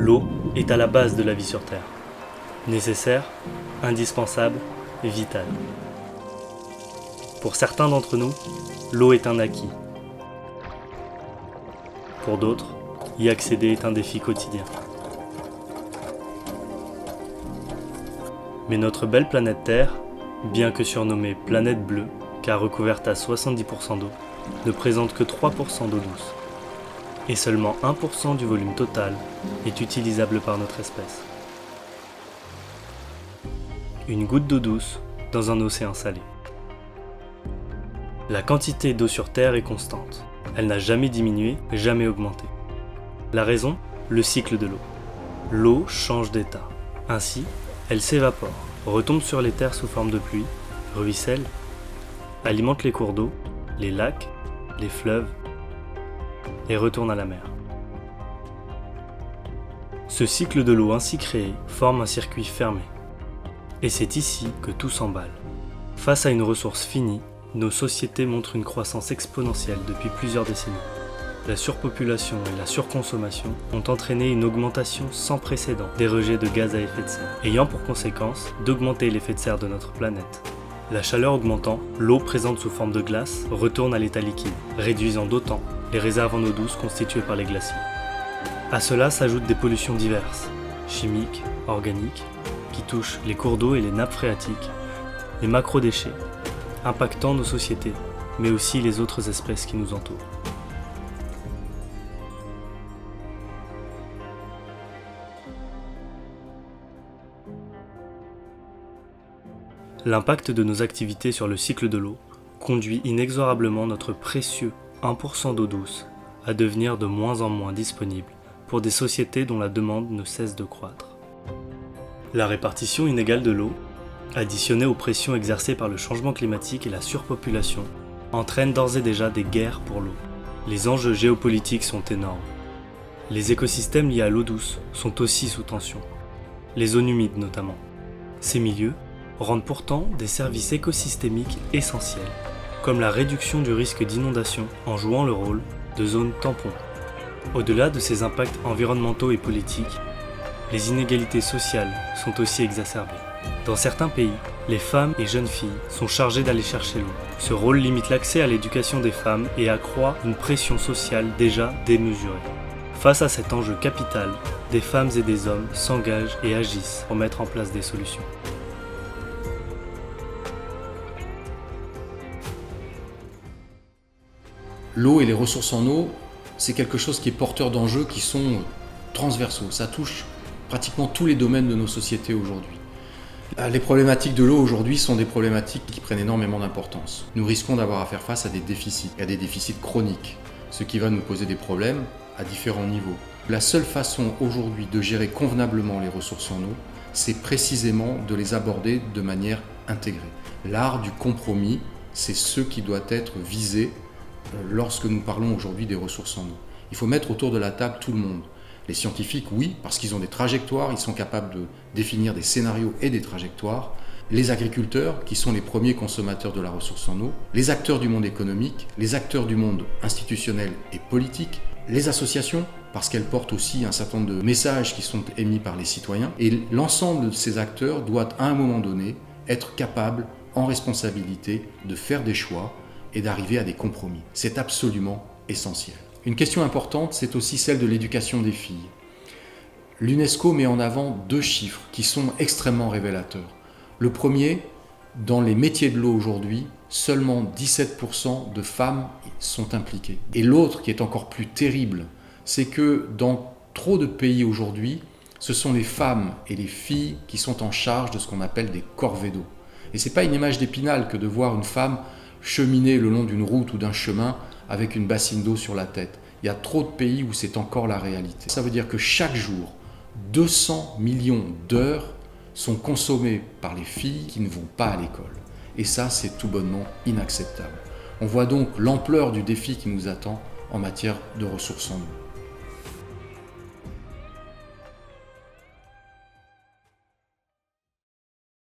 L'eau est à la base de la vie sur Terre. Nécessaire, indispensable et vitale. Pour certains d'entre nous, l'eau est un acquis. Pour d'autres, y accéder est un défi quotidien. Mais notre belle planète Terre, bien que surnommée planète bleue, car recouverte à 70% d'eau, ne présente que 3% d'eau douce. Et seulement 1% du volume total est utilisable par notre espèce. Une goutte d'eau douce dans un océan salé. La quantité d'eau sur Terre est constante. Elle n'a jamais diminué, jamais augmenté. La raison ? Le cycle de l'eau. L'eau change d'état. Ainsi, elle s'évapore, retombe sur les terres sous forme de pluie, ruisselle, alimente les cours d'eau, les lacs, les fleuves, et retourne à la mer. Ce cycle de l'eau ainsi créé forme un circuit fermé. Et c'est ici que tout s'emballe. Face à une ressource finie, nos sociétés montrent une croissance exponentielle depuis plusieurs décennies. La surpopulation et la surconsommation ont entraîné une augmentation sans précédent des rejets de gaz à effet de serre, ayant pour conséquence d'augmenter l'effet de serre de notre planète. La chaleur augmentant, l'eau présente sous forme de glace retourne à l'état liquide, réduisant d'autant les réserves en eau douce constituées par les glaciers. À cela s'ajoutent des pollutions diverses, chimiques, organiques, qui touchent les cours d'eau et les nappes phréatiques, les macrodéchets, impactant nos sociétés, mais aussi les autres espèces qui nous entourent. L'impact de nos activités sur le cycle de l'eau conduit inexorablement notre précieux 1% d'eau douce à devenir de moins en moins disponible pour des sociétés dont la demande ne cesse de croître. La répartition inégale de l'eau, additionnée aux pressions exercées par le changement climatique et la surpopulation, entraîne d'ores et déjà des guerres pour l'eau. Les enjeux géopolitiques sont énormes. Les écosystèmes liés à l'eau douce sont aussi sous tension, les zones humides notamment. Ces milieux rendent pourtant des services écosystémiques essentiels, comme la réduction du risque d'inondation en jouant le rôle de zone tampon. Au-delà de ces impacts environnementaux et politiques, les inégalités sociales sont aussi exacerbées. Dans certains pays, les femmes et jeunes filles sont chargées d'aller chercher l'eau. Ce rôle limite l'accès à l'éducation des femmes et accroît une pression sociale déjà démesurée. Face à cet enjeu capital, des femmes et des hommes s'engagent et agissent pour mettre en place des solutions. L'eau et les ressources en eau, c'est quelque chose qui est porteur d'enjeux qui sont transversaux. Ça touche pratiquement tous les domaines de nos sociétés aujourd'hui. Les problématiques de l'eau aujourd'hui sont des problématiques qui prennent énormément d'importance. Nous risquons d'avoir à faire face à des déficits, et à des déficits chroniques, ce qui va nous poser des problèmes à différents niveaux. La seule façon aujourd'hui de gérer convenablement les ressources en eau, c'est précisément de les aborder de manière intégrée. L'art du compromis, c'est ce qui doit être visé lorsque nous parlons aujourd'hui des ressources en eau. Il faut mettre autour de la table tout le monde. Les scientifiques, oui, parce qu'ils ont des trajectoires, ils sont capables de définir des scénarios et des trajectoires. Les agriculteurs, qui sont les premiers consommateurs de la ressource en eau. Les acteurs du monde économique, les acteurs du monde institutionnel et politique. Les associations, parce qu'elles portent aussi un certain nombre de messages qui sont émis par les citoyens. Et l'ensemble de ces acteurs doit, à un moment donné, être capable, en responsabilité, de faire des choix et d'arriver à des compromis. C'est absolument essentiel. Une question importante, c'est aussi celle de l'éducation des filles. L'UNESCO met en avant 2 chiffres qui sont extrêmement révélateurs. Le premier, dans les métiers de l'eau aujourd'hui, seulement 17% de femmes sont impliquées. Et l'autre, qui est encore plus terrible, c'est que dans trop de pays aujourd'hui, ce sont les femmes et les filles qui sont en charge de ce qu'on appelle des corvées d'eau. Et ce n'est pas une image d'Épinal que de voir une femme cheminer le long d'une route ou d'un chemin avec une bassine d'eau sur la tête. Il y a trop de pays où c'est encore la réalité. Ça veut dire que chaque jour, 200 millions d'heures sont consommées par les filles qui ne vont pas à l'école. Et ça, c'est tout bonnement inacceptable. On voit donc l'ampleur du défi qui nous attend en matière de ressources en eau.